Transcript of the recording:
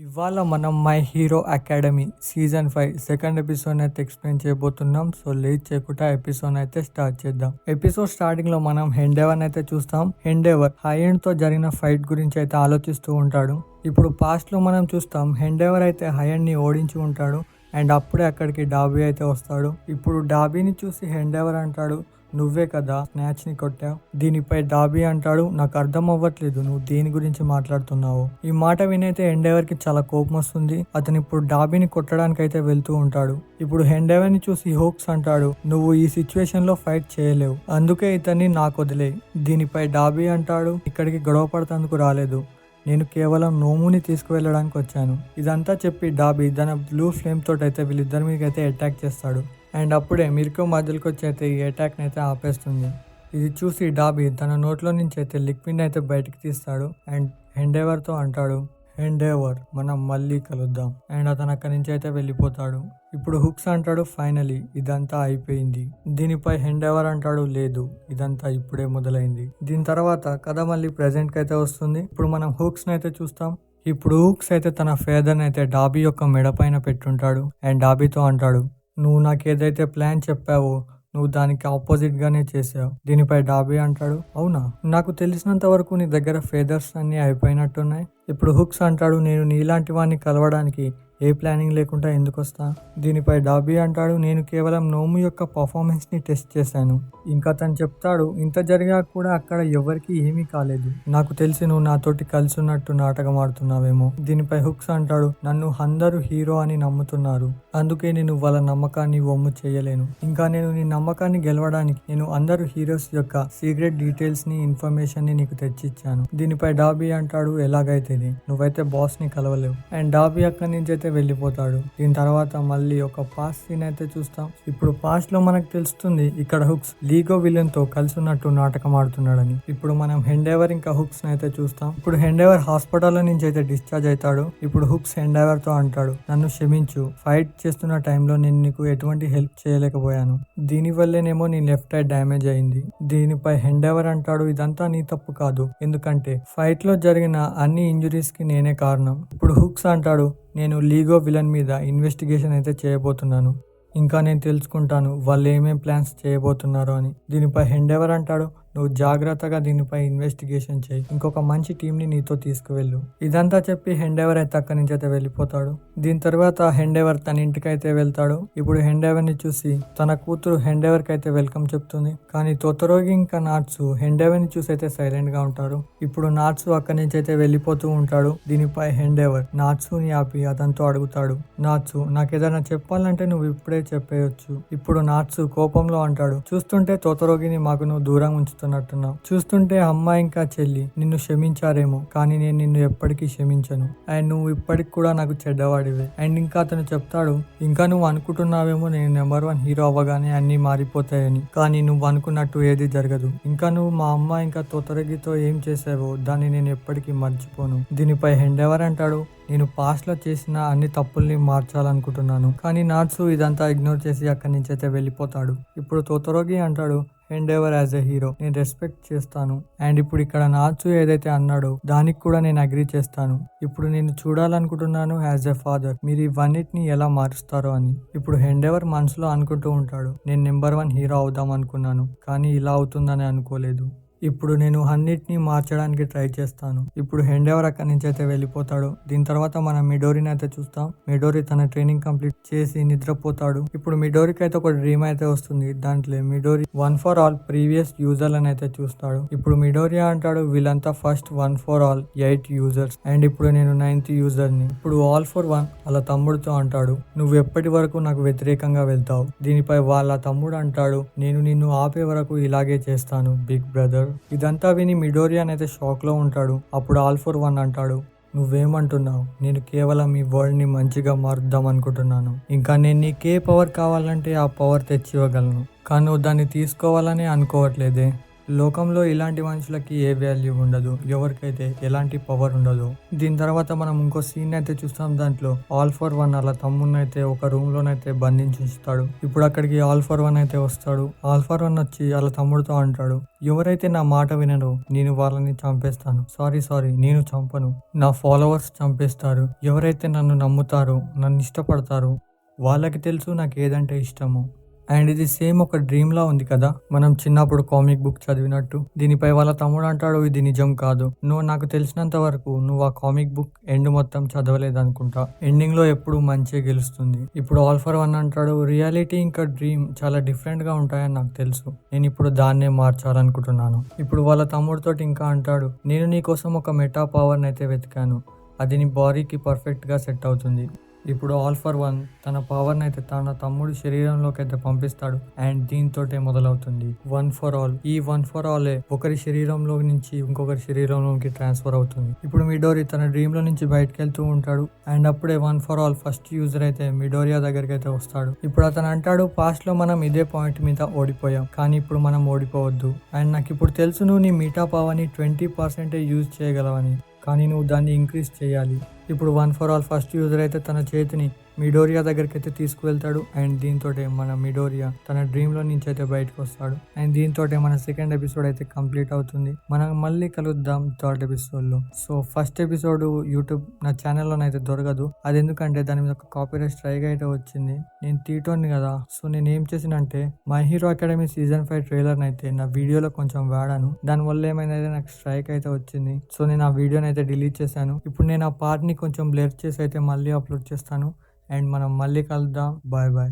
ఇవాళ మనం my Hero Academia season 5 second episode అయితే ఎక్స్ప్లెయిన్ చేయబోతున్నాం. సో లేట్ చేయకుండా ఎపిసోడ్ అయితే స్టార్ట్ చేద్దాం. ఎపిసోడ్ స్టార్టింగ్ లో మనం హెండెవర్ అయితే చూస్తాం. హెండెవర్ హైఎండ్ తో జరిగిన ఫైట్ గురించి అయితే ఆలోచిస్తూ ఉంటాడు. ఇప్పుడు పాస్ట్ లో మనం చూస్తాం హెండెవర్ అయితే హైఎండ్ ని ఓడించి ఉంటాడు. అండ్ అప్పుడే అక్కడికి డాబీ అయితే వస్తాడు. ఇప్పుడు డాబీని చూసి హెండెవర్ అంటాడు, నువ్వే కదా స్నాచ్ ని కొట్టావు. దీనిపై డాబీ అంటాడు, నాకు అర్థం అవ్వట్లేదు నువ్వు దేని గురించి మాట్లాడుతున్నావు. ఈ మాట వినైతే హెండెవర్ కి చాలా కోపం వస్తుంది. అతను ఇప్పుడు డాబీని కొట్టడానికి అయితే వెళ్తూ ఉంటాడు. ఇప్పుడు హెండెవర్ ని చూసి హోక్స్ అంటాడు, నువ్వు ఈ సిచ్యువేషన్ లో ఫైట్ చేయలేవు, అందుకే ఇతన్ని నాకు వదిలే. దీనిపై డాబీ అంటాడు, ఇక్కడికి గొడవ పడతందుకు రాలేదు, నేను కేవలం నోముని తీసుకువెళ్ళడానికి వచ్చాను. ఇదంతా చెప్పి డాబీ తన బ్లూ ఫ్లేమ్ తోటి అయితే వీళ్ళిద్దరి మీద అయితే అటాక్ చేస్తాడు. అండ్ అప్పుడే మిర్కో మధ్యలోకి వచ్చి అయితే ఈ అటాక్ని అయితే ఆపేస్తుంది. ఇది చూసి డాబీ తన నోట్లో నుంచి అయితే లిక్విడ్ అయితే బయటికి తీస్తాడు. అండ్ హెండెవర్తో అంటాడు, హెండెవర్ మనం మళ్ళీ కలుద్దాం. అండ్ అతను అక్కడి నుంచి అయితే వెళ్ళిపోతాడు. ఇప్పుడు హుక్స్ అంటాడు, ఫైనలీ ఇదంతా అయిపోయింది. దీనిపై హెండెవర్ అంటాడు, లేదు ఇదంతా ఇప్పుడే మొదలైంది. దీని తర్వాత కథ మళ్ళీ ప్రెజెంట్ కి అయితే వస్తుంది. ఇప్పుడు మనం హుక్స్ అయితే చూస్తాం. ఇప్పుడు హుక్స్ అయితే తన ఫేదర్ అయితే డాబీ యొక్క మెడ పైన పెట్టుంటాడు. అండ్ డాబీతో అంటాడు, నువ్వు నాకు ఏదైతే ప్లాన్ చెప్పావో నువ్వు దానికి ఆపోజిట్ గానే చేసావు. దీనిపై డాబీ అంటాడు, అవునా, నాకు తెలిసినంత వరకు నీ దగ్గర ఫేదర్స్ అన్ని అయిపోయినట్టున్నాయి. ఇప్పుడు హుక్స్ అంటాడు, నేను నీలాంటి వాడిని కలవడానికి ఏ ప్లానింగ్ లేకుండా ఎందుకు వస్తా. దీనిపై డాబీ అంటాడు, నేను కేవలం నోము యొక్క పర్ఫార్మెన్స్ ని టెస్ట్ చేశాను. ఇంకా తను చెప్తాడు, ఇంత జరిగా కూడా అక్కడ ఎవరికి ఏమీ కాలేదు, నాకు తెలిసి నువ్వు నాతోటి కలిసి ఉన్నట్టు నాటకం ఆడుతున్నావేమో. దీనిపై హుక్స్ అంటాడు, నన్ను అందరూ హీరో అని నమ్ముతున్నారు, అందుకే నేను వాళ్ళ నమ్మకాన్ని వమ్ము చేయలేను. ఇంకా నేను నీ నమ్మకాన్ని గెలవడానికి నేను అందరూ హీరోస్ యొక్క సీక్రెట్ డీటెయిల్స్ ని ఇన్ఫర్మేషన్ ని నీకు తెచ్చిచ్చాను. దీనిపై డాబీ అంటాడు, ఎలాగైతే నువ్వైతే బాస్ ని కలవలేవు. అండ్ డాబీ అక్కడి నుంచి అయితే వెళ్ళిపోతాడు. దీని తర్వాత మళ్ళీ ఒక పాస్ట్ సీన్ అయితే చూస్తాం. ఇప్పుడు పాస్ట్ లో మనకు తెలుస్తుంది ఇక్కడ హుక్స్ లీగో విలన్ తో కలిసి ఉన్నట్టు నాటకం ఆడుతున్నాడని. ఇప్పుడు మనం హెండెవర్ ఇంకా హుక్స్ అయితే చూస్తాం. ఇప్పుడు హెండెవర్ హాస్పిటల్ నుంచి అయితే డిశ్చార్జ్ అవుతాడు. ఇప్పుడు హుక్స్ హెండెవర్ తో అంటాడు, నన్ను క్షమించు, ఫైట్ చేస్తున్న టైంలో నేను నీకు ఎటువంటి హెల్ప్ చేయలేకపోయాను, దీని వల్లేనేమో నీ లెఫ్ట్ ఐ డ్యామేజ్ అయింది. దీనిపై హెండెవర్ అంటాడు, ఇదంతా నీ తప్పు కాదు, ఎందుకంటే ఫైట్ లో జరిగిన అన్ని ఇంజురీస్ కి నేనే కారణం. ఇప్పుడు హుక్స్ అంటాడు, నేను లీగో విలన్ మీద ఇన్వెస్టిగేషన్ అయితే చేయబోతున్నాను, ఇంకా నేను తెలుసుకుంటాను వాళ్ళు ఏమేం ప్లాన్స్ చేయబోతున్నారో అని. దీనిపై హెండెవర్ అంటాడు, నువ్వు జాగ్రత్తగా దీనిపై ఇన్వెస్టిగేషన్ చేయి, ఇంకొక మంచి టీంని నీతో తీసుకువెళ్ళు. ఇదంతా చెప్పి హెండెవర్ అయితే అక్కడి నుంచి అయితే వెళ్ళిపోతాడు. దీని తర్వాత హెండెవర్ తన ఇంటికి అయితే వెళ్తాడు. ఇప్పుడు హెండెవర్ ని చూసి తన కూతురు హెండెవర్ కి అయితే వెల్కమ్ చెప్తుంది. కానీ తోతరోగి ఇంకా నాట్సు హెండెవర్ ని చూసి అయితే సైలెంట్ గా ఉంటారు. ఇప్పుడు నాట్సు అక్కడి నుంచి అయితే వెళ్ళిపోతూ ఉంటాడు. దీనిపై హెండెవర్ నాట్సుని ఆపి అతనితో అడుగుతాడు, నాట్సు నాకేదైనా చెప్పాలంటే నువ్వు ఇప్పుడే చెప్పేయొచ్చు. ఇప్పుడు నాట్సు కోపంలో అంటాడు, చూస్తుంటే తోతరోగిని మాకు నువ్వు దూరం ఉంచుతున్నట్టున్నావు, చూస్తుంటే అమ్మ ఇంకా చెల్లి నిన్ను క్షమించారేమో, కానీ నేను నిన్ను ఎప్పటికీ క్షమించను, అండ్ నువ్వు ఇప్పటికి కూడా నాకు చెడ్డవాడివే. అండ్ ఇంకా అతను చెప్తాడు, ఇంకా నువ్వు అనుకుంటున్నావేమో నేను నెంబర్ 1 హీరో అవ్వగానే అన్ని మారిపోతాయని, కానీ నువ్వు అనుకున్నట్టు ఏది జరగదు. ఇంకా నువ్వు మా అమ్మ ఇంకా తోతరగితో ఏం చేసావో దాన్ని నేను ఎప్పటికీ మర్చిపోను. దీనిపై హెండెవర్ అంటాడు, నేను పాస్ట్ లో చేసిన అన్ని తప్పుల్ని మార్చాలనుకుంటున్నాను. కానీ నాట్సు ఇదంతా ఇగ్నోర్ చేసి అక్కడి నుంచి అయితే వెళ్ళిపోతాడు. ఇప్పుడు తోతరోగి అంటాడు, హెండెవర్ యాజ్ ఎ హీరో నేను రెస్పెక్ట్ చేస్తాను, అండ్ ఇప్పుడు ఇక్కడ నాట్సు ఏదైతే అన్నాడో దానికి కూడా నేను అగ్రీ చేస్తాను. ఇప్పుడు నేను చూడాలనుకుంటున్నాను యాజ్ ఎ ఫాదర్ మీరు ఇవన్నిటిని ఎలా మారుస్తారో అని. ఇప్పుడు హెండెవర్ మనసులో అనుకుంటూ ఉంటాడు, నేను నెంబర్ 1 హీరో అవుదాం అనుకున్నాను, కానీ ఇలా అవుతుందని అనుకోలేదు. ఇప్పుడు నేను అన్నిటినీ మార్చడానికి ట్రై చేస్తాను. ఇప్పుడు హెండెవర్ అక్కడి నుంచి అయితే వెళ్ళిపోతాడు. దీని తర్వాత మనం మిడోరిని అయితే చూస్తాం. మిడోరి తన ట్రైనింగ్ కంప్లీట్ చేసి నిద్రపోతాడు. ఇప్పుడు మిడోరికి అయితే ఒక డ్రీమ్ అయితే వస్తుంది. దాంట్లో మిడోరి 1 ఫర్ ఆల్ ప్రీవియస్ యూజర్లను అయితే చూస్తాడు. ఇప్పుడు మిడోరి అంటాడు, వీళ్ళంతా first 1 for all 8 users, and ఇప్పుడు నేను 9th యూజర్ ని. ఇప్పుడు ఆల్ ఫర్ 1 వాళ్ళ తమ్ముడితో అంటాడు, నువ్వు ఎప్పటి వరకు నాకు వ్యతిరేకంగా వెళ్తావు. దీనిపై వాళ్ళ తమ్ముడు అంటాడు, నేను నిన్ను ఆపే వరకు ఇలాగే చేస్తాను బిగ్ బ్రదర్. ఇదంతా విని మిడోరియన్ అయితే షాక్ లో ఉంటాడు. అప్పుడు ఆల్ ఫర్ 1 అంటాడు, నువ్వేమంటున్నావు, నేను కేవలం ఈ వరల్డ్ ని మంచిగా మారుద్దాం అనుకుంటున్నాను, ఇంకా నేను నీకే పవర్ కావాలంటే ఆ పవర్ తెచ్చివ్వగలను, కానీ నువ్వు దాన్ని తీసుకోవాలని అనుకోవట్లేదే. లోకంలో ఇలాంటి మనుషులకి ఏ వాల్యూ ఉండదు, ఎవరికైతే ఎలాంటి పవర్ ఉండదు. దీని తర్వాత మనం ఇంకో సీన్ అయితే చూస్తాం. దాంట్లో ఆల్ ఫర్ వన్ అలా తమ్ముడినైతే ఒక రూమ్ లోనైతే బంధించి ఉంచుతాడు. ఇప్పుడు అక్కడికి ఆల్ ఫర్ వన్ అయితే వస్తాడు. ఆల్ ఫర్ వన్ వచ్చి అలా తమ్ముడితో అంటాడు, ఎవరైతే నా మాట వినరో నేను వాళ్ళని చంపేస్తాను. సారీ నేను చంపను, నా ఫాలోవర్స్ చంపేస్తారు. ఎవరైతే నన్ను నమ్ముతారో, నన్ను ఇష్టపడతారో వాళ్ళకి తెలుసు నాకు ఏదంటే ఇష్టమో. అండ్ ఇది సేమ్ ఒక డ్రీమ్ లా ఉంది కదా, మనం చిన్నప్పుడు కామిక్ బుక్ చదివినట్టు. దీనిపై వాళ్ళ తమ్ముడు అంటాడు, ఇది నిజం కాదు, నువ్వు నాకు తెలిసినంత వరకు నువ్వు ఆ కామిక్ బుక్ ఎండ్ మొత్తం చదవలేదు అనుకుంటా, ఎండింగ్ లో ఎప్పుడు మంచిగా గెలుస్తుంది. ఇప్పుడు ఆల్ ఫర్ వన్ అంటాడు, రియాలిటీ ఇంకా డ్రీమ్ చాలా డిఫరెంట్ గా ఉంటాయని నాకు తెలుసు, నేను ఇప్పుడు దాన్నే మార్చాలనుకుంటున్నాను. ఇప్పుడు వాళ్ళ తమ్ముడితోటి ఇంకా అంటాడు, నేను నీ కోసం ఒక మెటా పవర్ అయితే వెతికాను, అది నీ బాడీకి పర్ఫెక్ట్ గా సెట్ అవుతుంది. ఇప్పుడు ఆల్ ఫర్ వన్ తన పవర్ని అయితే తన తమ్ముడి శరీరంలోకి అయితే పంపిస్తాడు. అండ్ దీంతో మొదలవుతుంది వన్ ఫర్ ఆల్. ఈ వన్ ఫర్ ఆల్ ఒకరి శరీరంలో నుంచి ఇంకొకరి శరీరంలోకి ట్రాన్స్ఫర్ అవుతుంది. ఇప్పుడు మిడోరి తన డ్రీమ్ లో నుంచి బయటకు వెళ్తూ ఉంటాడు. అండ్ అప్పుడే one for all first user అయితే మిడోరియా దగ్గరికి అయితే వస్తాడు. ఇప్పుడు అతను అంటాడు, పాస్ట్ లో మనం ఇదే పాయింట్ మీద ఓడిపోయాం, కానీ ఇప్పుడు మనం ఓడిపోవద్దు. అండ్ నాకు ఇప్పుడు తెలుసు నువ్వు నీ మీటా పవర్ని 20% యూజ్ చేయగలవని, కానీ నువ్వు దాన్ని ఇంక్రీజ్ చేయాలి. ఇప్పుడు one for all first user అయితే తన చేతిని మిడోరియా దగ్గరికి అయితే తీసుకువెళ్తాడు. అండ్ దీంతో మన మిడోరియా తన డ్రీమ్ లో నుంచి అయితే బయటకు వస్తాడు. అండ్ దీంతో మన సెకండ్ ఎపిసోడ్ అయితే కంప్లీట్ అవుతుంది. మనం మళ్ళీ కలుద్దాం థర్డ్ ఎపిసోడ్ లో. సో ఫస్ట్ ఎపిసోడ్ యూట్యూబ్ నా ఛానల్లోనైతే దొరకదు, అది ఎందుకంటే దాని మీద ఒక కాపీరైట్ స్ట్రైక్ అయితే వచ్చింది. నేను తీటోని కదా, సో నేను ఏం చేసినంటే My Hero Academia season 5 trailer అయితే నా వీడియోలో కొంచెం వాడాను. దానివల్ల ఏమైందంటే నాకు స్ట్రైక్ అయితే వచ్చింది. సో నేను ఆ వీడియోని అయితే డిలీట్ చేశాను. ఇప్పుడు నేను ఆ పార్ట్ ని కొంచెం బ్లర్ చేసి అయితే మళ్ళీ అప్లోడ్ చేస్తాను. అండ్ మనం మళ్ళీ కలుద్దాం. Bye bye.